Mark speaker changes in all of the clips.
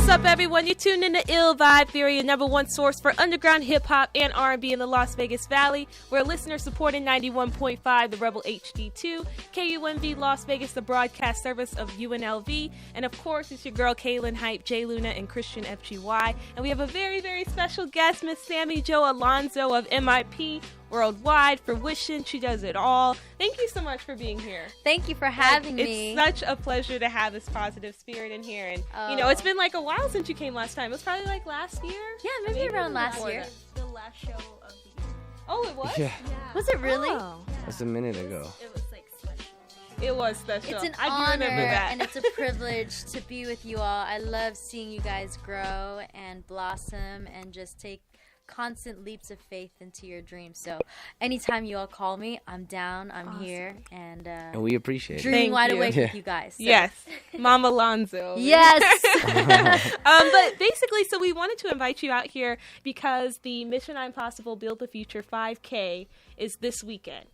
Speaker 1: What's up, everyone? You're tuned in to Ill Vibe Theory, your number one source for underground hip-hop and R&B in the Las Vegas Valley. We're listener-supported 91.5, the Rebel HD2, KUMV Las Vegas, the broadcast service of UNLV, and of course, it's your girl, Kaylin Hype, J Luna, and Christian FGY. And we have a very, very special guest, Miss Sammy Jo Alonso of MIP Worldwide, for wishing. She does it all. Thank you so much for being here.
Speaker 2: Thank you for having me.
Speaker 1: It's such a pleasure to have this positive spirit in here. And, you know, it's been like a while since you came last time. It was probably like last year?
Speaker 2: Yeah, maybe around last year.
Speaker 3: The last show of the year.
Speaker 1: Oh, it was?
Speaker 4: Yeah.
Speaker 2: Was it really?
Speaker 1: Oh.
Speaker 4: That's a minute ago.
Speaker 3: It was like special.
Speaker 1: It was special.
Speaker 2: It's an
Speaker 1: I do
Speaker 2: honor
Speaker 1: remember that.
Speaker 2: and it's a privilege to be with you all. I love seeing you guys grow and blossom and just take constant leaps of faith into your dreams. So anytime you all call me, I'm down, I'm
Speaker 3: Awesome.
Speaker 2: here, and
Speaker 4: we appreciate it.
Speaker 2: dreaming
Speaker 1: Thank
Speaker 2: wide
Speaker 1: you.
Speaker 2: awake
Speaker 4: Yeah.
Speaker 2: with you guys. So.
Speaker 1: Yes, Mama Lonzo.
Speaker 2: Yes.
Speaker 1: But basically, so we wanted to invite you out here because the Mission Impossible Build the Future 5K is this weekend.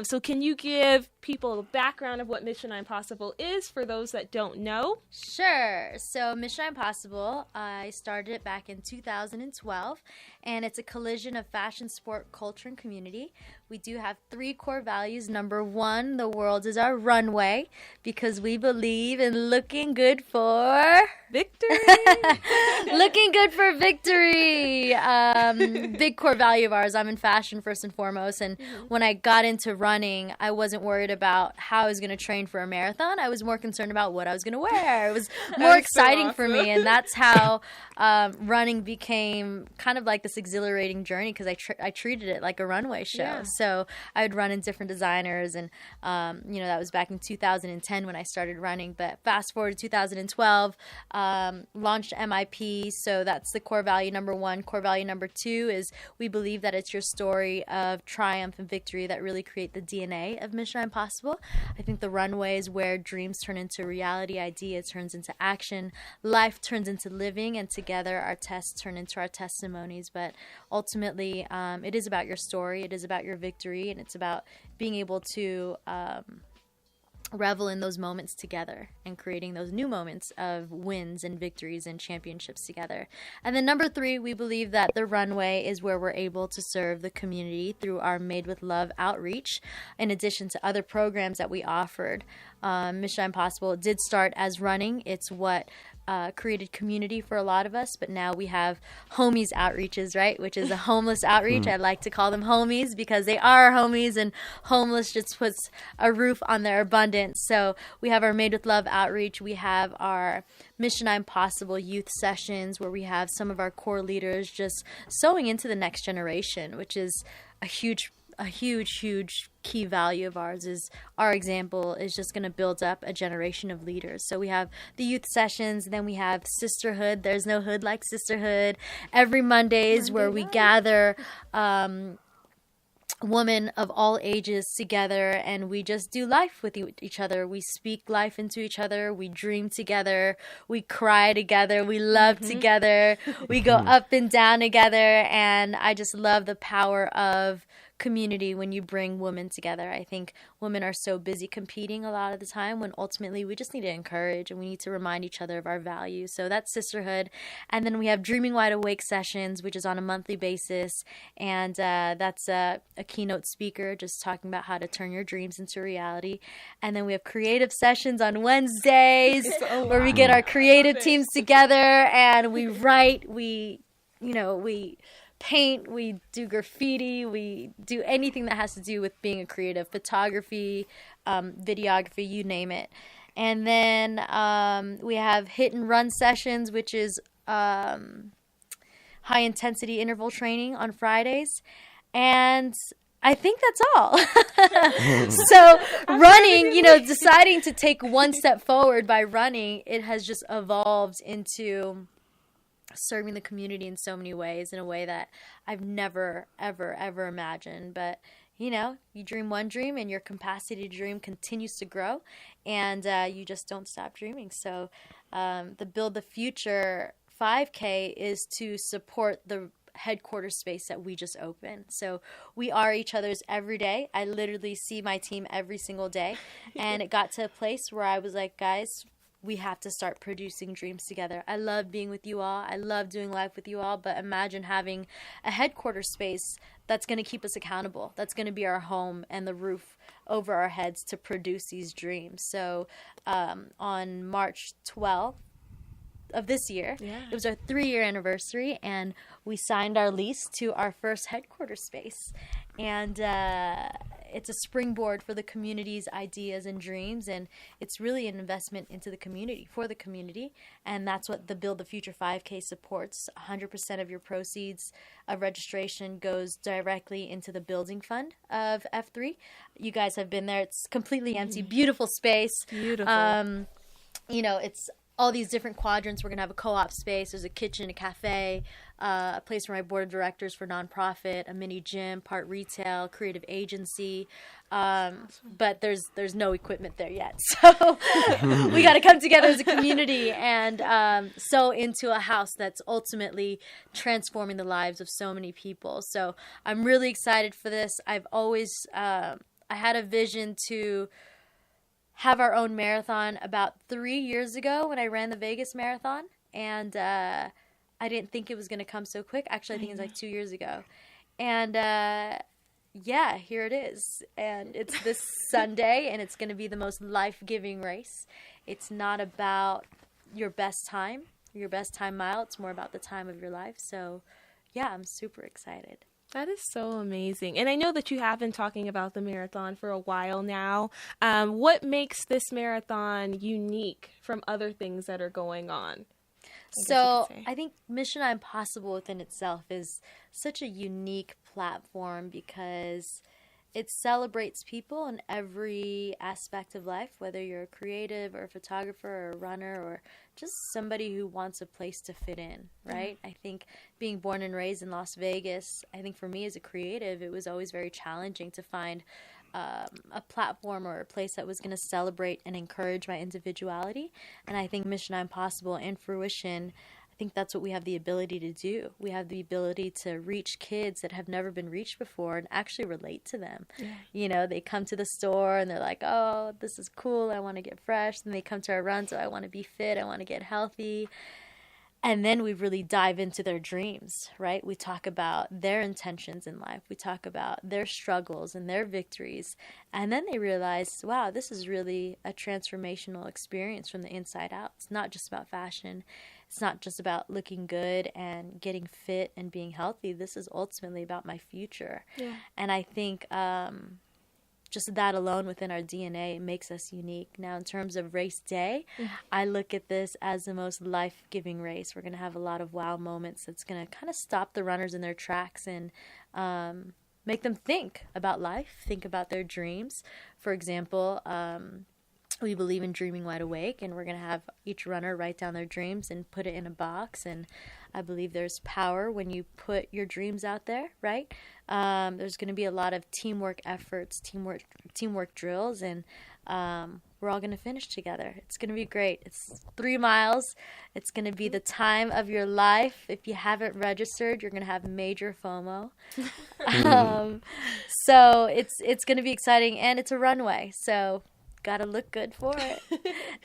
Speaker 1: So can you give people a background of what Mission Impossible is for those that don't know?
Speaker 2: Sure. So Mission Impossible, I started it back in 2012, and it's a collision of fashion, sport, culture, and community. We do have 3 core values. Number 1, the world is our runway, because we believe in looking good for...
Speaker 1: Victory!
Speaker 2: Looking good for victory. Big core value of ours. I'm in fashion first and foremost. And when I got into running, I wasn't worried about how I was going to train for a marathon. I was more concerned about what I was going to wear. It was more exciting
Speaker 1: so
Speaker 2: for
Speaker 1: awesome.
Speaker 2: me. And that's how running became kind of like this exhilarating journey, because I treated it like a runway show.
Speaker 1: Yeah.
Speaker 2: So I would run in different designers. And, that was back in 2010 when I started running. But fast forward to 2012, launched MIP, so that's the core value number 1. Core value number 2 is we believe that it's your story of triumph and victory that really create the DNA of Mission Impossible. I think the runway is where dreams turn into reality, idea turns into action, life turns into living, and together our tests turn into our testimonies. But ultimately, it is about your story, it is about your victory, and it's about being able to revel in those moments together and creating those new moments of wins and victories and championships together. And then number 3, we believe that the runway is where we're able to serve the community through our Made with Love outreach, in addition to other programs that we offered. Mission Impossible did start as running. It's what created community for a lot of us, but now we have homies outreaches, right? Which is a homeless outreach. I like to call them homies because they are homies, and homeless just puts a roof on their abundance. So we have our Made with Love outreach. We have our Mission Impossible youth sessions where we have some of our core leaders just sowing into the next generation, which is a huge key value of ours. Is our example is just going to build up a generation of leaders. So we have the youth sessions, then we have sisterhood. There's no hood like sisterhood. Every Mondays where we gather women of all ages together, and we just do life with each other. We speak life into each other. We dream together. We cry together. We love together. We go up and down together. And I just love the power of community when you bring women together. I think women are so busy competing a lot of the time, when ultimately we just need to encourage and we need to remind each other of our values. So that's sisterhood. And then we have Dreaming Wide Awake sessions, which is on a monthly basis, and that's a keynote speaker just talking about how to turn your dreams into reality. And then we have creative sessions on Wednesdays where we get our creative teams together and we write, we paint, we do graffiti, we do anything that has to do with being a creative, photography, videography, you name it. And then we have hit and run sessions, which is high intensity interval training on Fridays. And I think that's all. So running, deciding to take one step forward by running, it has just evolved into serving the community in so many ways, in a way that I've never, ever, ever imagined. But, you dream one dream and your capacity to dream continues to grow, and you just don't stop dreaming. So the Build the Future 5K is to support the headquarters space that we just opened. So we are each other's every day. I literally see my team every single day. And it got to a place where I was like, guys, we have to start producing dreams together. I love being with you all. I love doing life with you all. But imagine having a headquarters space that's going to keep us accountable. That's going to be our home and the roof over our heads to produce these dreams. So on March 12th of this year, it was our 3-year anniversary, and we signed our lease to our first headquarters space. And it's a springboard for the community's ideas and dreams, and it's really an investment into the community, for the community, and that's what the Build the Future 5K supports. 100% of your proceeds of registration goes directly into the building fund of F3. You guys have been there. It's completely empty, beautiful space.
Speaker 1: Beautiful.
Speaker 2: You know, it's all these different quadrants. We're going to have a co-op space. There's a kitchen, a cafe, a place for my board of directors for nonprofit, a mini gym, part retail, creative agency. But there's no equipment there yet. So we got to come together as a community and sow into a house that's ultimately transforming the lives of so many people. So I'm really excited for this. I've always, I had a vision to have our own marathon about 3 years ago when I ran the Vegas Marathon, and I didn't think it was going to come so quick. Actually, I think it's like 2 years ago. And yeah, here it is. And it's this Sunday, and it's going to be the most life-giving race. It's not about your best time mile. It's more about the time of your life. So yeah, I'm super excited.
Speaker 1: That is so amazing. And I know that you have been talking about the marathon for a while now. What makes this marathon unique from other things that are going on?
Speaker 2: So I think Mission Impossible within itself is such a unique platform because it celebrates people in every aspect of life, whether you're a creative or a photographer or a runner or just somebody who wants a place to fit in, right? I think being born and raised in Las Vegas, I think for me as a creative, it was always very challenging to find a platform or a place that was going to celebrate and encourage my individuality. And I think Mission Impossible and Fruition, I think that's what we have the ability to do. We have the ability to reach kids that have never been reached before and actually relate to them. Yeah. You know, they come to the store and they're like, oh, this is cool. I want to get fresh. And they come to our runs. Oh, I want to be fit. I want to get healthy. And then we really dive into their dreams, right? We talk about their intentions in life. We talk about their struggles and their victories. And then they realize, wow, this is really a transformational experience from the inside out. It's not just about fashion. It's not just about looking good and getting fit and being healthy. This is ultimately about my future. Yeah. And I think just that alone within our DNA makes us unique. Now, in terms of race day, I look at this as the most life-giving race. We're going to have a lot of wow moments that's going to kind of stop the runners in their tracks and make them think about life, think about their dreams. For example, we believe in dreaming wide awake, and we're going to have each runner write down their dreams and put it in a box. And I believe there's power when you put your dreams out there, right? There's going to be a lot of teamwork efforts, teamwork drills, and we're all going to finish together. It's going to be great. It's 3 miles. It's going to be the time of your life. If you haven't registered, you're going to have major FOMO. So it's going to be exciting, and it's a runway. So gotta look good for it.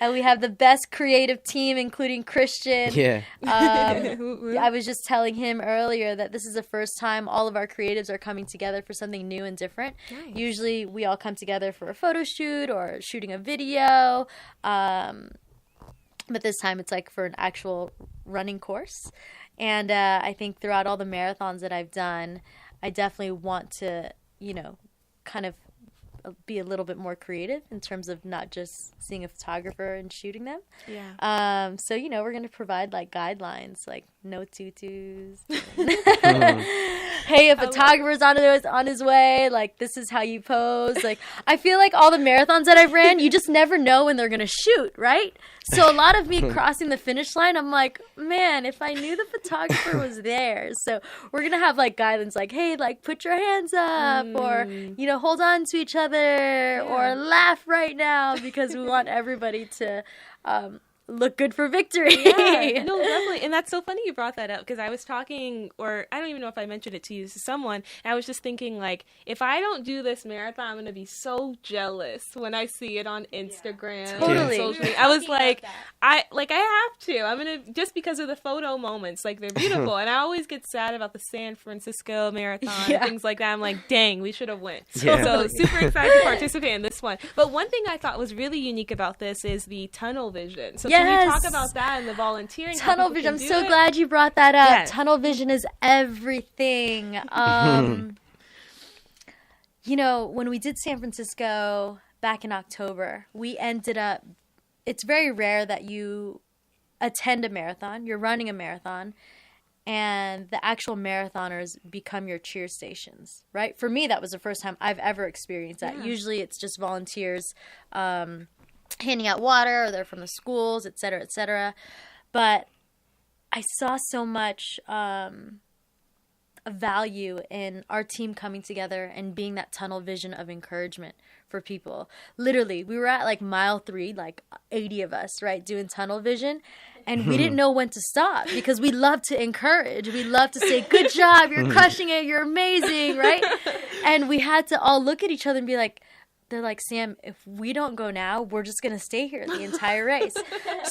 Speaker 2: And we have the best creative team, including Christian. Yeah. I was just telling him earlier that this is the first time all of our creatives are coming together for something new and different. Nice. Usually we all come together for a photo shoot or shooting a video. But this time it's like for an actual running course. And I think throughout all the marathons that I've done, I definitely want to, kind of be a little bit more creative in terms of not just seeing a photographer and shooting them. Yeah. So, we're going to provide like guidelines, like no tutus. Hey, a photographer's on his way. Like, this is how you pose. Like, I feel like all the marathons that I've ran, you just never know when they're going to shoot, right? So a lot of me crossing the finish line, I'm like, man, if I knew the photographer was there. So we're going to have like guidelines like, hey, like put your hands up or, hold on to each other or laugh right now because we want everybody to look good for victory.
Speaker 1: Yeah, no, definitely. and that's so funny you brought that up, because I was talking, or I don't even know if I mentioned it to you, to someone, and I was just thinking, like, if I don't do this marathon, I'm going to be so jealous when I see it on Instagram. and
Speaker 2: Totally.
Speaker 1: social
Speaker 3: We were
Speaker 1: media. I was
Speaker 3: talking about
Speaker 1: like,
Speaker 3: that.
Speaker 1: I have to. I'm going to, just because of the photo moments, like, they're beautiful. And I always get sad about the San Francisco Marathon and things like that. I'm like, dang, we should have went.
Speaker 4: Yeah.
Speaker 1: So super excited to participate in this one. But one thing I thought was really unique about this is the tunnel vision. So can you talk about that and the volunteering? how
Speaker 2: Tunnel
Speaker 1: people
Speaker 2: vision. I'm
Speaker 1: can
Speaker 2: so
Speaker 1: do it?
Speaker 2: glad you brought that up.
Speaker 1: Yes.
Speaker 2: Tunnel vision is everything. You know, when we did San Francisco back in October, we ended up, it's very rare that you attend a marathon, you're running a marathon, and the actual marathoners become your cheer stations, right? For me, that was the first time I've ever experienced that.
Speaker 1: Yeah.
Speaker 2: Usually it's just volunteers handing out water, or they're from the schools, et cetera, et cetera. But I saw so much value in our team coming together and being that tunnel vision of encouragement for people. Literally, we were at like mile 3, like 80 of us, right, doing tunnel vision, and we didn't know when to stop because we love to encourage. We love to say, good job, you're crushing it, you're amazing, right? And we had to all look at each other and be like, they're like, Sam, if we don't go now, we're just going to stay here the entire race.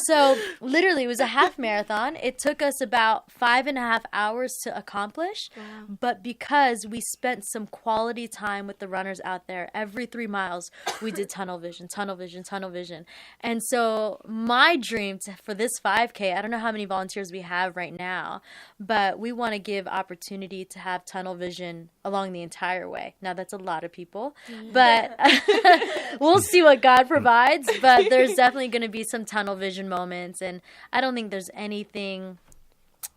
Speaker 2: So literally, it was a half marathon. It took us about 5.5 hours to accomplish.
Speaker 1: Wow.
Speaker 2: But because we spent some quality time with the runners out there, every 3 miles, we did tunnel vision, tunnel vision, tunnel vision. And so my dream for this 5K, I don't know how many volunteers we have right now, but we want to give opportunity to have tunnel vision along the entire way. Now, that's a lot of people, but we'll see what God provides. But there's definitely going to be some tunnel vision moments, and I don't think there's anything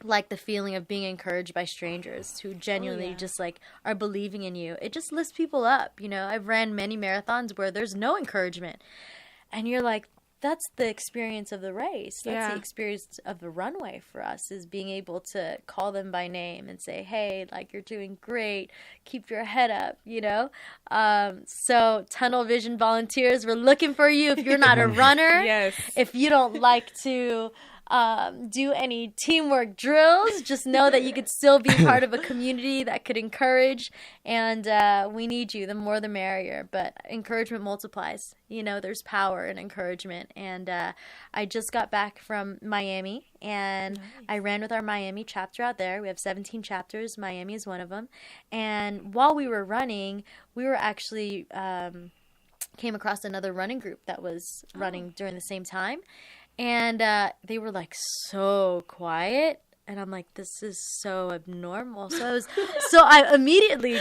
Speaker 2: like the feeling of being encouraged by strangers who genuinely just like are believing in you. It just lifts people up. You know, I've ran many marathons where there's no encouragement, and you're like, that's the experience of the race. That's the experience of the runway for us, is being able to call them by name and say, hey, like, you're doing great. Keep your head up, you know? So tunnel vision volunteers, we're looking for you. If you're not a runner,
Speaker 1: Yes.
Speaker 2: if you don't like to do any teamwork drills, just know that you could still be part of a community that could encourage, and we need you. The more the merrier, but encouragement multiplies. You know, there's power in encouragement. And I just got back from Miami, and I ran with our Miami chapter out there. We have 17 chapters. Miami is one of them. And while we were running, we were actually came across another running group that was running during the same time. And they were like so quiet, and I'm like, this is so abnormal. So I immediately,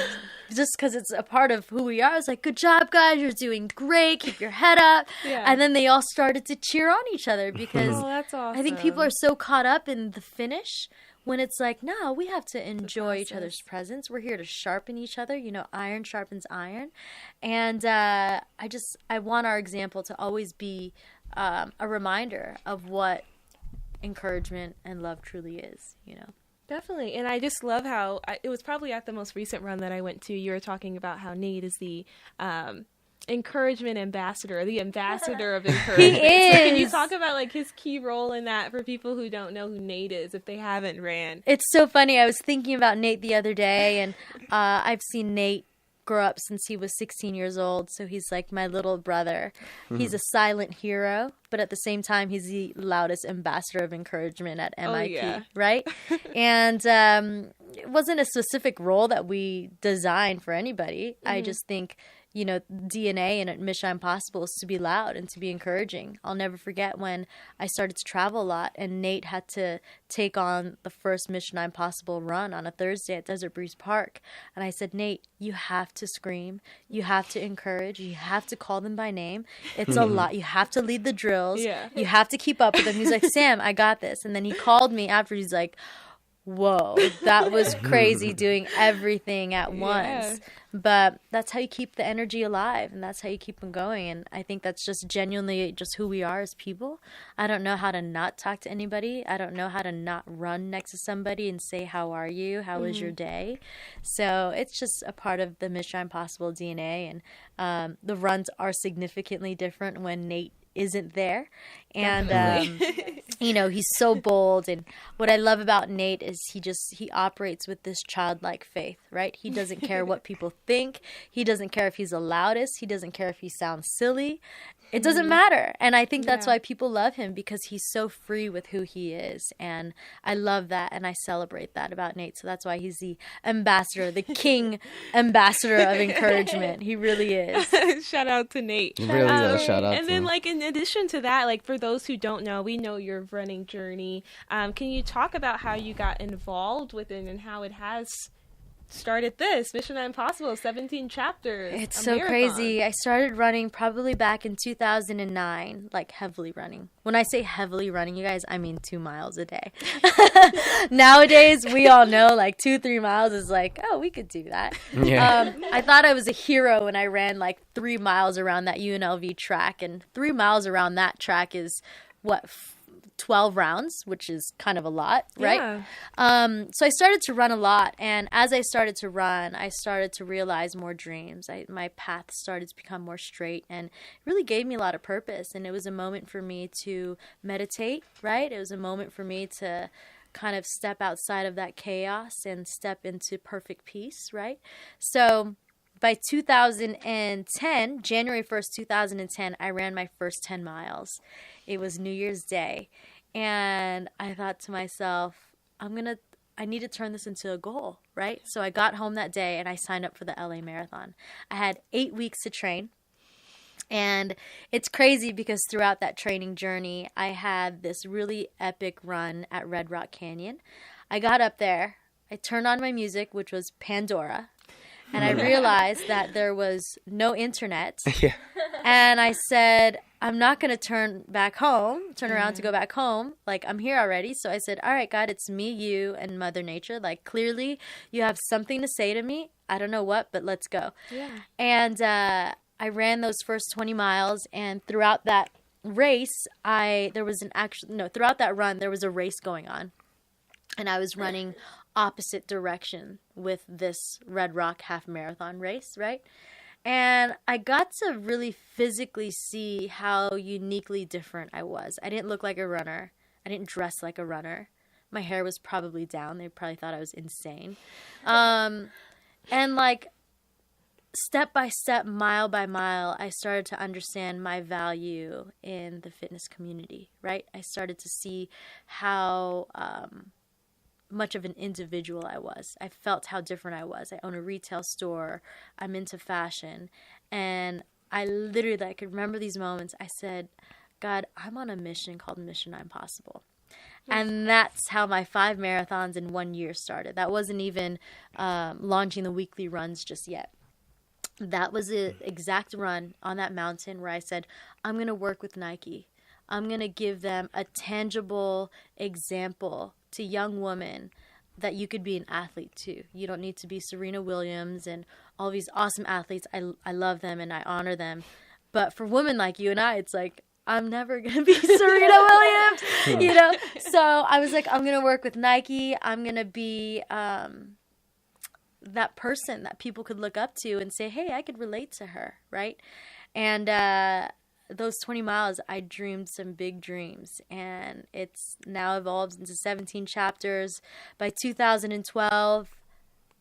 Speaker 2: just because it's a part of who we are, I was like, good job, guys, you're doing great, keep your head up.
Speaker 1: Yeah.
Speaker 2: And then they all started to cheer on each other because
Speaker 1: Oh, that's awesome.
Speaker 2: I think people are so caught up in the finish, when it's like, no, we have to enjoy each other's presence. We're here to sharpen each other. You know, iron sharpens iron. And I want our example to always be a reminder of what encouragement and love truly is, you know.
Speaker 1: Definitely. And I just love how it was probably at the most recent run that I went to. You were talking about how Nate is the encouragement ambassador, the ambassador of encouragement.
Speaker 2: He
Speaker 1: So can you
Speaker 2: is.
Speaker 1: talk about like his key role in that for people who don't know who Nate is, if they haven't ran?
Speaker 2: It's so funny. I was thinking about Nate the other day, and I've seen Nate grow up since he was 16 years old, so he's like my little brother. He's a silent hero, but at the same time, he's the loudest ambassador of encouragement at MIP, right? And it wasn't a specific role that we designed for anybody. I just think, you know, DNA in Mission Impossible is to be loud and to be encouraging. I'll never forget when I started to travel a lot, and Nate had to take on the first Mission Impossible run on a Thursday at Desert Breeze Park. And I said, Nate, you have to scream. You have to encourage. You have to call them by name. It's a lot. You have to lead the drills.
Speaker 1: Yeah.
Speaker 2: You have to keep up with them. He's like, Sam, I got this. And then he called me after. He's like, whoa, that was crazy, doing everything at once. But that's how you keep the energy alive, and that's how you keep them going. And I think that's just genuinely just who we are as people. I don't know how to not talk to anybody. I don't know how to not run next to somebody and say, how are you? How was your day? So it's just a part of the Mission Impossible DNA. And the runs are significantly different when Nate isn't there. And, he's so bold. And what I love about Nate is he operates with this childlike faith, right? He doesn't care what people think. He doesn't care if he's the loudest. He doesn't care if he sounds silly. It doesn't matter. And I think that's why people love him, because he's so free with who he is. And I love that. And I celebrate that about Nate. So that's why he's the ambassador, the king ambassador of encouragement. He really is.
Speaker 1: Shout out to Nate.
Speaker 4: Really does. Shout out
Speaker 1: And
Speaker 4: to
Speaker 1: then,
Speaker 4: him.
Speaker 1: like, in addition to that, like, for those who don't know, we know your running journey. Can you talk about how you got involved with it and how it has started this Mission Impossible, 17 chapters?
Speaker 2: It's so crazy. I started running probably back in 2009, like heavily running. When I say heavily running, you guys, I mean 2 miles a day. Nowadays, we all know like 2-3 miles is like, oh, we could do that.
Speaker 4: Yeah.
Speaker 2: I thought I was a hero when I ran like 3 miles around that UNLV track, and 3 miles around that track is what, 12 rounds, which is kind of a lot, right?
Speaker 1: Yeah.
Speaker 2: So I started to run a lot, and as I started to run, I started to realize more dreams. My path started to become more straight, and it really gave me a lot of purpose. And it was a moment for me to meditate, right? It was a moment for me to kind of step outside of that chaos and step into perfect peace, right? So by 2010, January 1st, 2010, I ran my first 10 miles. It was New Year's Day. And I thought to myself, I need to turn this into a goal, right? So I got home that day and I signed up for the LA Marathon. I had 8 weeks to train. And it's crazy because throughout that training journey, I had this really epic run at Red Rock Canyon. I got up there, I turned on my music, which was Pandora. And I realized that there was no internet.
Speaker 4: Yeah.
Speaker 2: And I said, I'm not going to turn around to go back home. Like, I'm here already. So I said, all right, God, it's me, you, and Mother Nature. Like, clearly you have something to say to me. I don't know what, but let's go.
Speaker 1: Yeah.
Speaker 2: And I ran those first 20 miles. And throughout that race, throughout that run, there was a race going on. And I was running opposite direction with this Red Rock half marathon race, right? And I got to really physically see how uniquely different I was. I didn't look like a runner. I didn't dress like a runner. My hair was probably down. They probably thought I was insane. And like step by step, mile by mile, I started to understand my value in the fitness community, right? I started to see how much of an individual I was. I felt how different I was. I own a retail store. I'm into fashion. And I could remember these moments. I said, God, I'm on a mission called Mission Impossible. And that's how my 5 marathons in 1 year started. That wasn't even launching the weekly runs just yet. That was the exact run on that mountain where I said, I'm going to work with Nike. I'm going to give them a tangible example to young women that you could be an athlete too. You don't need to be Serena Williams and all these awesome athletes. I love them and I honor them. But for women like you and I, it's like, I'm never going to be Serena Williams, So I was like, I'm going to work with Nike. I'm going to be that person that people could look up to and say, hey, I could relate to her, right? And those 20 miles, I dreamed some big dreams, and it's now evolved into 17 chapters. By 2012,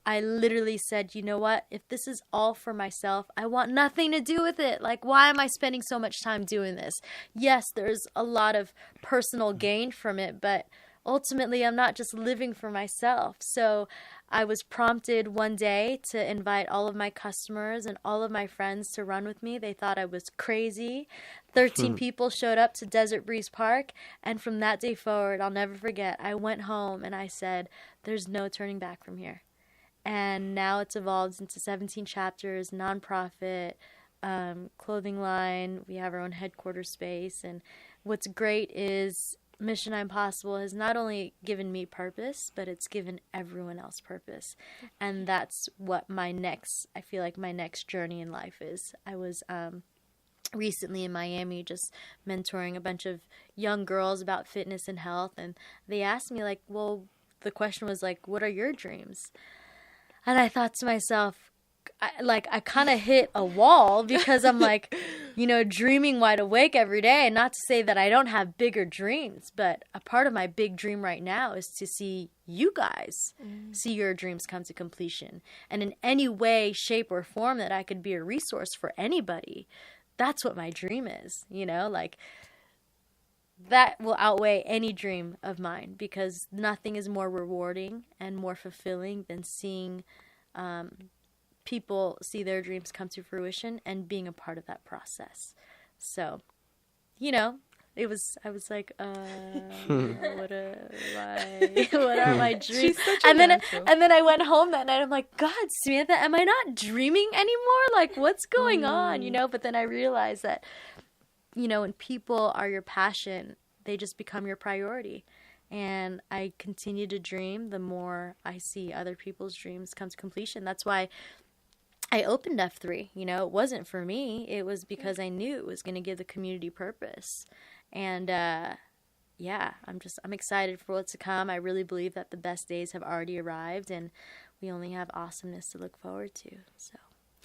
Speaker 2: I literally said, you know what? If this is all for myself, I want nothing to do with it. Like, why am I spending so much time doing this? Yes, there's a lot of personal gain from it, but ultimately, I'm not just living for myself. So I was prompted one day to invite all of my customers and all of my friends to run with me. They thought I was crazy. 13 people showed up to Desert Breeze Park. And from that day forward, I'll never forget, I went home and I said, there's no turning back from here. And now it's evolved into 17 chapters, nonprofit, clothing line. We have our own headquarters space. And what's great is Mission Impossible has not only given me purpose, but it's given everyone else purpose. And that's what I feel like my next journey in life is. I was recently in Miami just mentoring a bunch of young girls about fitness and health. And they asked me the question was like, what are your dreams? And I thought to myself, I kind of hit a wall because I'm like, dreaming wide awake every day. And not to say that I don't have bigger dreams, but a part of my big dream right now is to see you guys see your dreams come to completion. And in any way, shape, or form that I could be a resource for anybody, that's what my dream is, like that will outweigh any dream of mine, because nothing is more rewarding and more fulfilling than seeing people see their dreams come to fruition and being a part of that process. So, I was like, what are my dreams? And then I went home that night. I'm like, God, Samantha, am I not dreaming anymore? Like, what's going on? But then I realized that, when people are your passion, they just become your priority. And I continue to dream the more I see other people's dreams come to completion. That's why I opened F3. It wasn't for me. It was because I knew it was going to give the community purpose. And I'm excited for what's to come. I really believe that the best days have already arrived, and we only have awesomeness to look forward to. So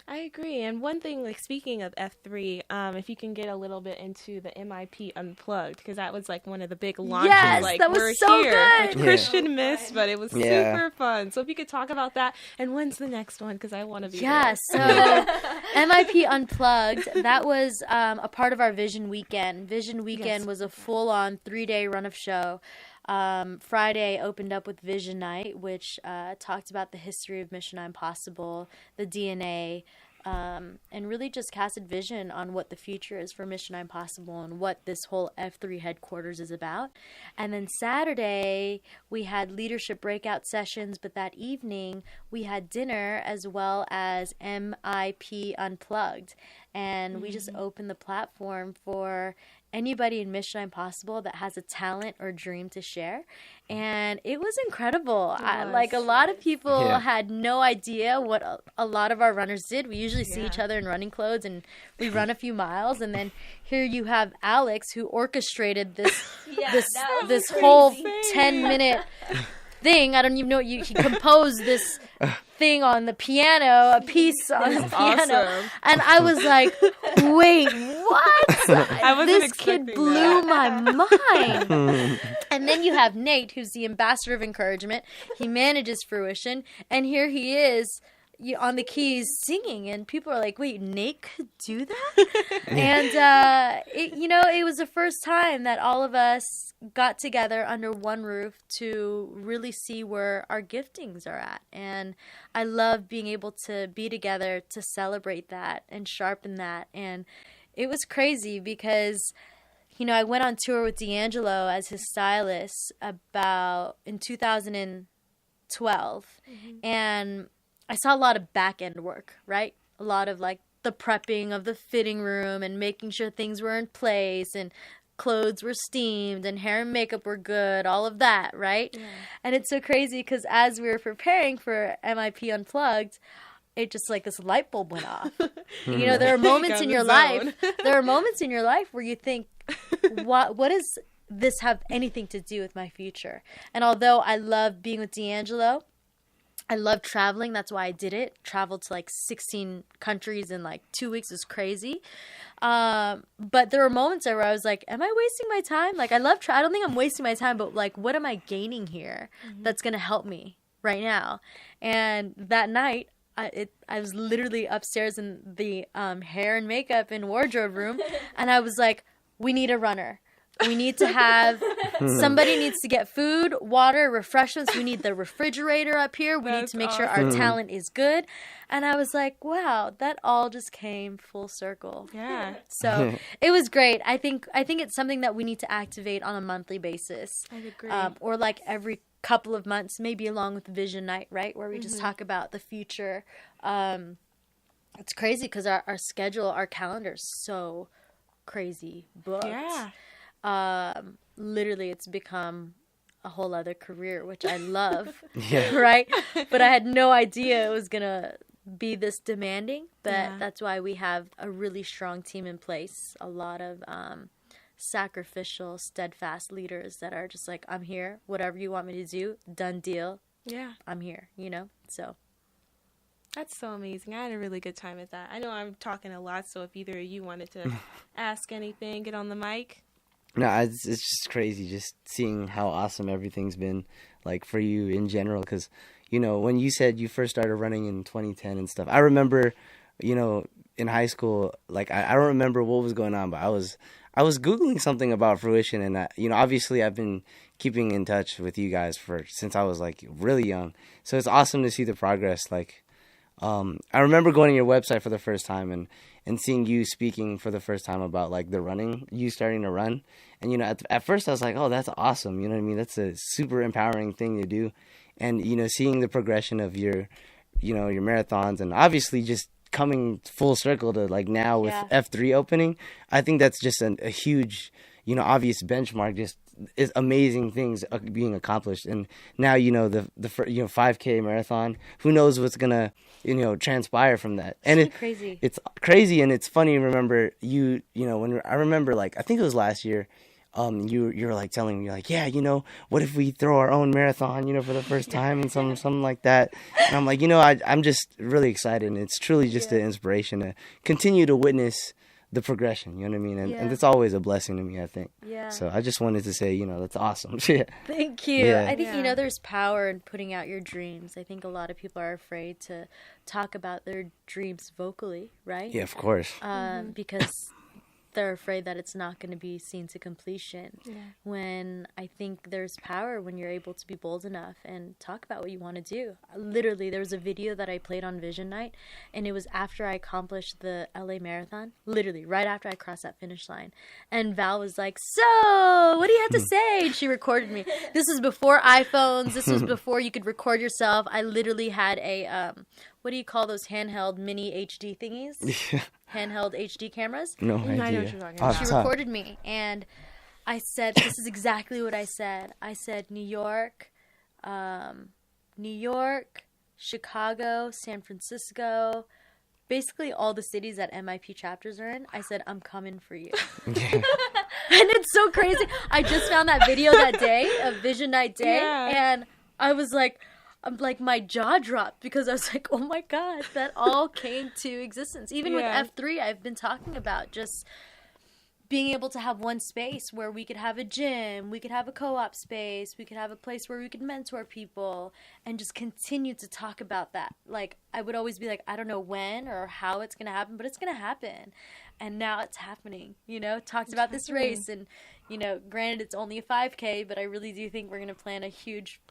Speaker 1: I agree. And one thing, like speaking of F3, if you can get a little bit into the MIP Unplugged, because that was like one of the big launches.
Speaker 2: Yes,
Speaker 1: like,
Speaker 2: that was
Speaker 1: we're
Speaker 2: so
Speaker 1: here,
Speaker 2: good.
Speaker 1: which Christian missed, but it was super fun. So if you could talk about that, and when's the next one? Because I want to be there.
Speaker 2: So MIP Unplugged, that was a part of our Vision Weekend. Vision Weekend was a full-on 3-day run of show. Friday opened up with Vision Night, which talked about the history of Mission Impossible, the DNA, and really just casted vision on what the future is for Mission Impossible and what this whole F3 headquarters is about. And then Saturday, we had leadership breakout sessions, but that evening, we had dinner as well as MIP Unplugged. And we just opened the platform for anybody in Mission Impossible that has a talent or dream to share. And it was incredible. A lot of people had no idea what a lot of our runners did. We usually see each other in running clothes and we run a few miles. And then here you have Alex, who orchestrated this whole 10-minute thing. I don't even know what he composed this thing on the piano, a piece on the piano.
Speaker 1: Awesome.
Speaker 2: And I was like, wait, what? This kid blew my mind. And then you have Nate, who's the ambassador of encouragement. He manages fruition. And here he is on the keys singing, and people are like, wait, Nate could do that? And it was the first time that all of us got together under one roof to really see where our giftings are at. And I love being able to be together to celebrate that and sharpen that. And it was crazy because I went on tour with D'Angelo as his stylist in 2012, and I saw a lot of back end work, right? A lot of like the prepping of the fitting room and making sure things were in place and clothes were steamed and hair and makeup were good, all of that, right? Yeah. And it's so crazy because as we were preparing for MIP Unplugged, it just like this light bulb went off. There are moments in your life. There are moments in your life where you think, what does this have anything to do with my future? And although I love being with D'Angelo, I love traveling. That's why I did it. Traveled to like 16 countries in like 2 weeks. Is crazy. But there were moments where I was like, am I wasting my time? Like, I don't think I'm wasting my time, but like, what am I gaining here that's going to help me right now? And that night, I was literally upstairs in the hair and makeup and wardrobe room. And I was like, we need a runner. We need to have somebody needs to get food, water, refreshments. We need the refrigerator up here. We need to make sure our talent is good. And I was like, wow, that all just came full circle.
Speaker 1: Yeah.
Speaker 2: So it was great. I think it's something that we need to activate on a monthly basis.
Speaker 1: I agree.
Speaker 2: Or like every couple of months, maybe along with Vision Night, right? Where we just talk about the future. It's crazy because our schedule, our calendar is so crazy booked.
Speaker 1: Yeah.
Speaker 2: Literally it's become a whole other career, which I love. Right? But I had no idea it was gonna be this demanding, but that's why we have a really strong team in place, a lot of sacrificial, steadfast leaders that are just like, I'm here, whatever you want me to do, done deal.
Speaker 1: Yeah.
Speaker 2: I'm here, so
Speaker 1: That's so amazing. I had a really good time at that. I know I'm talking a lot, so if either of you wanted to ask anything, get on the mic.
Speaker 4: No, it's just crazy just seeing how awesome everything's been, like, for you in general. Because, when you said you first started running in 2010 and stuff, I remember, in high school, like, I don't remember what was going on, but I was Googling something about fruition, and, obviously I've been keeping in touch with you guys since I was, like, really young. So it's awesome to see the progress, like, I remember going to your website for the first time and seeing you speaking for the first time about, like, the running, you starting to run. And, at first I was like, oh, that's awesome. You know what I mean? That's a super empowering thing to do. And, seeing the progression of your marathons, and obviously just coming full circle to, like, now with F3 opening, I think that's just a huge, obvious benchmark, just is amazing things being accomplished. And now, the 5K marathon, who knows what's gonna transpire from that. And
Speaker 2: It's crazy.
Speaker 4: It's crazy, and it's funny. Remember when I remember, like, I think it was last year, you were like telling me, like, yeah, what if we throw our own marathon, for the first time, and something like that. And I'm like, I'm just really excited, and it's truly just an inspiration to continue to witness the progression, you know what I mean? And it's always a blessing to me, I think.
Speaker 2: Yeah.
Speaker 4: So I just wanted to say, that's awesome. Yeah.
Speaker 2: Thank you.
Speaker 4: Yeah.
Speaker 2: I think, there's power in putting out your dreams. I think a lot of people are afraid to talk about their dreams vocally, right?
Speaker 4: Yeah, of course.
Speaker 2: Because they're afraid that it's not going to be seen to completion.
Speaker 1: Yeah.
Speaker 2: When I think there's power when you're able to be bold enough and talk about what you want to do. Literally, there was a video that I played on Vision Night, and it was after I accomplished the LA Marathon, literally right after I crossed that finish line. And Val was like, so what do you have to say? And she recorded me. This was before iPhones. This was before you could record yourself. I literally had a what do you call those handheld mini HD thingies?
Speaker 4: Yeah.
Speaker 2: Handheld HD cameras?
Speaker 4: No
Speaker 1: I know
Speaker 4: idea.
Speaker 1: what you're talking
Speaker 4: Off
Speaker 1: about.
Speaker 2: She
Speaker 4: top.
Speaker 2: recorded me, and I said, this is exactly what I said. I said, New York, Chicago, San Francisco, basically all the cities that MIP chapters are in. I said, I'm coming for you.
Speaker 4: Yeah.
Speaker 2: And it's so crazy. I just found that video that day of Vision Night Day, and I was like, my jaw dropped because I was like, oh my God, that all came to existence. Even with F3, I've been talking about just being able to have one space where we could have a gym, we could have a co-op space, we could have a place where we could mentor people, and just continue to talk about that. Like, I would always be like, I don't know when or how it's going to happen, but it's going to happen. And now it's happening, talked about this race, and, granted it's only a 5K, but I really do think we're going to plan a huge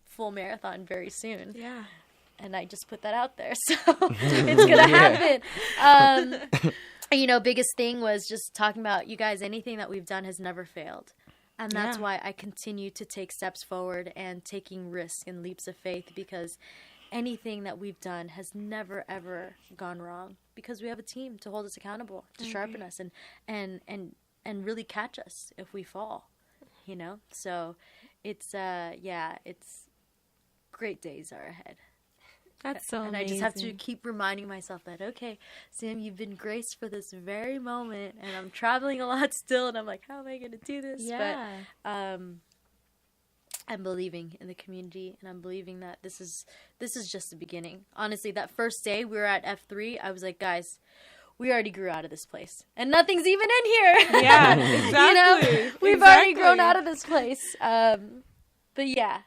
Speaker 2: full marathon very soon.
Speaker 1: Yeah.
Speaker 2: And I just put that out there, so it's gonna happen. Biggest thing was just talking about, you guys, anything that we've done has never failed, and that's why I continue to take steps forward and taking risks and leaps of faith, because anything that we've done has never ever gone wrong, because we have a team to hold us accountable, to sharpen us, and really catch us if we fall, so it's great days are ahead.
Speaker 1: That's so
Speaker 2: and
Speaker 1: amazing.
Speaker 2: I just have to keep reminding myself that, okay, Sam, you've been graced for this very moment, and I'm traveling a lot still, and I'm like, how am I going to do this?
Speaker 1: Yeah.
Speaker 2: But I'm believing in the community, and I'm believing that this is just the beginning. Honestly, that first day we were at F3, I was like, guys, we already grew out of this place, and nothing's even in here.
Speaker 1: Yeah, exactly.
Speaker 2: We've already grown out of this place. But yeah,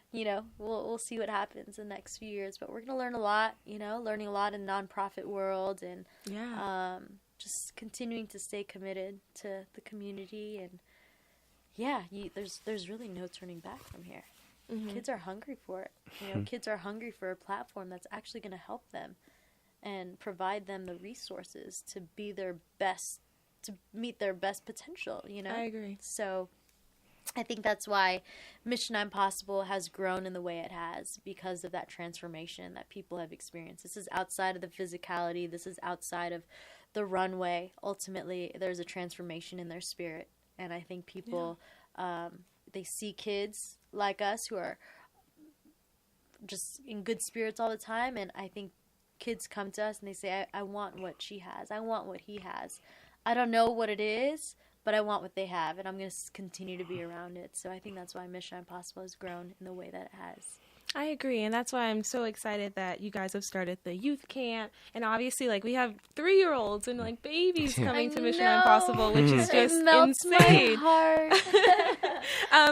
Speaker 2: we'll see what happens in the next few years. But we're gonna learn a lot, learning a lot in the nonprofit world, and just continuing to stay committed to the community. And there's really no turning back from here. Mm-hmm. Kids are hungry for it. Kids are hungry for a platform that's actually gonna help them and provide them the resources to be their best, to meet their best potential.
Speaker 1: I agree.
Speaker 2: So I think that's why Mission Impossible has grown in the way it has, because of that transformation that people have experienced. This is outside of the physicality. This is outside of the runway. Ultimately, there's a transformation in their spirit. And I think people, they see kids like us who are just in good spirits all the time. And I think kids come to us and they say, I want what she has. I want what he has. I don't know what it is, but I want what they have, and I'm going to continue to be around it. So I think that's why Mission Impossible has grown in the way that it has.
Speaker 1: I agree, and that's why I'm so excited that you guys have started the youth camp. And obviously, like, we have 3-year-olds and like babies coming to Mission Impossible, which is just
Speaker 2: It melts
Speaker 1: insane.
Speaker 2: my heart.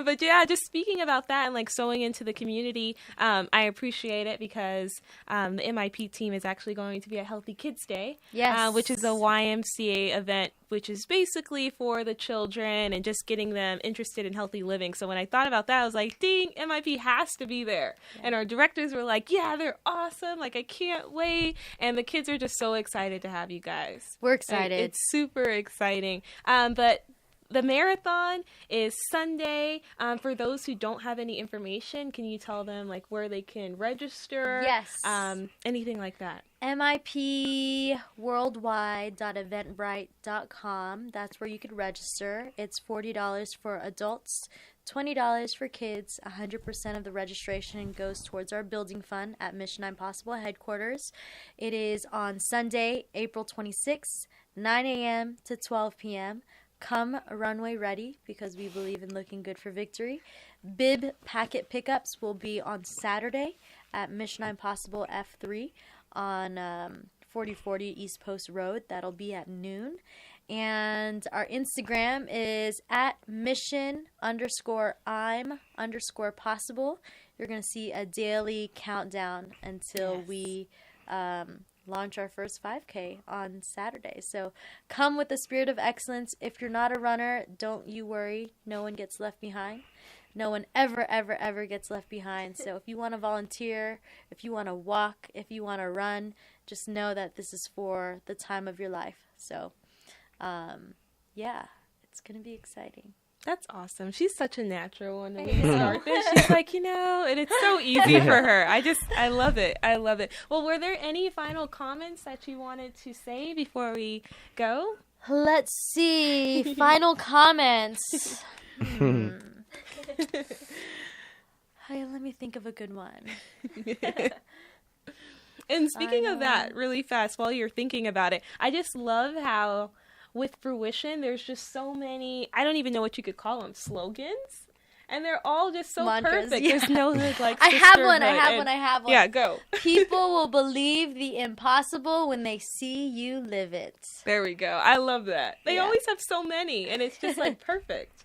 Speaker 1: But yeah, just speaking about that and like sewing into the community, I appreciate it because the MIP team is actually going to be at Healthy Kids Day,
Speaker 2: Yes.
Speaker 1: which is a YMCA event, which is basically for the children and just getting them interested in healthy living. So when I thought about that, I was like, ding, MIP has to be there. Yeah. And our directors were like, yeah, they're awesome. Like, I can't wait. And the kids are just so excited to have you guys.
Speaker 2: We're excited.
Speaker 1: And it's super exciting. But the marathon is Sunday. For those who don't have any information, can you tell them like where they can register?
Speaker 2: Yes.
Speaker 1: Anything like that.
Speaker 2: MIPworldwide.eventbrite.com. That's where you could register. It's $40 for adults, $20 for kids. 100% of the registration goes towards our building fund at Mission Impossible headquarters. It is on Sunday, April 26th, 9 a.m. to 12 p.m. Come runway ready because we believe in looking good for victory. Bib packet pickups will be on Saturday at Mission Impossible F3 on 4040 East Post Road. That'll be at noon. And our Instagram is at mission_I'm_possible. You're going to see a daily countdown until we launch our first 5K on Saturday. So come with the spirit of excellence. If you're not a runner, don't you worry. No one gets left behind. No one ever, ever, ever gets left behind. So if you want to volunteer, if you want to walk, if you want to run, just know that this is for the time of your life. So, yeah, it's going to be exciting.
Speaker 1: That's awesome. She's such a natural when we start this. She's like, and it's so easy for her. I love it. I love it. Well, were there any final comments that you wanted to say before we go?
Speaker 2: Let's see. Final comments. Hey, let me think of a good one.
Speaker 1: And speaking of that, really fast, while you're thinking about it, I just love how with Fruition, there's just so many, I don't even know what you could call them, slogans. And they're all just so
Speaker 2: Mantras,
Speaker 1: perfect.
Speaker 2: yeah.
Speaker 1: There's no like
Speaker 2: I have one.
Speaker 1: sisterhood. Yeah, go.
Speaker 2: People will believe the impossible when they see you live it.
Speaker 1: There we go. I love that. They
Speaker 2: Yeah.
Speaker 1: always have so many, and it's just like perfect.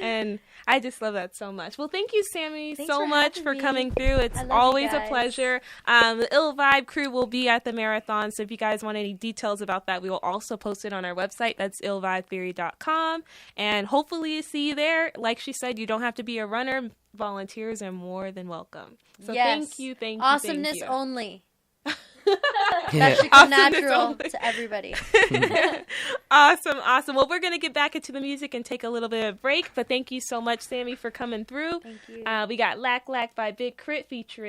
Speaker 1: And I just love that so much. Well, thank you, Sammy,
Speaker 2: Thanks
Speaker 1: so
Speaker 2: for
Speaker 1: much
Speaker 2: having
Speaker 1: for
Speaker 2: me.
Speaker 1: coming through. It's
Speaker 2: I love you
Speaker 1: always a
Speaker 2: guys.
Speaker 1: pleasure. The Ill Vibe crew will be at the marathon, so if you guys want any details about that, we will also post it on our website. That's illvibetheory.com. And hopefully see you there. Like she said, you don't have to be a runner. Volunteers are more than welcome. So
Speaker 2: Yes.
Speaker 1: thank you.
Speaker 2: Awesomeness
Speaker 1: thank you.
Speaker 2: only.
Speaker 4: Yeah.
Speaker 2: That should come
Speaker 1: Awesomeness
Speaker 2: natural
Speaker 1: only.
Speaker 2: to everybody.
Speaker 1: Awesome. Well, we're going to get back into the music and take a little bit of break, but thank you so much, Sammy, for coming through.
Speaker 2: Thank you.
Speaker 1: We got Lack Lack by Big Crit featuring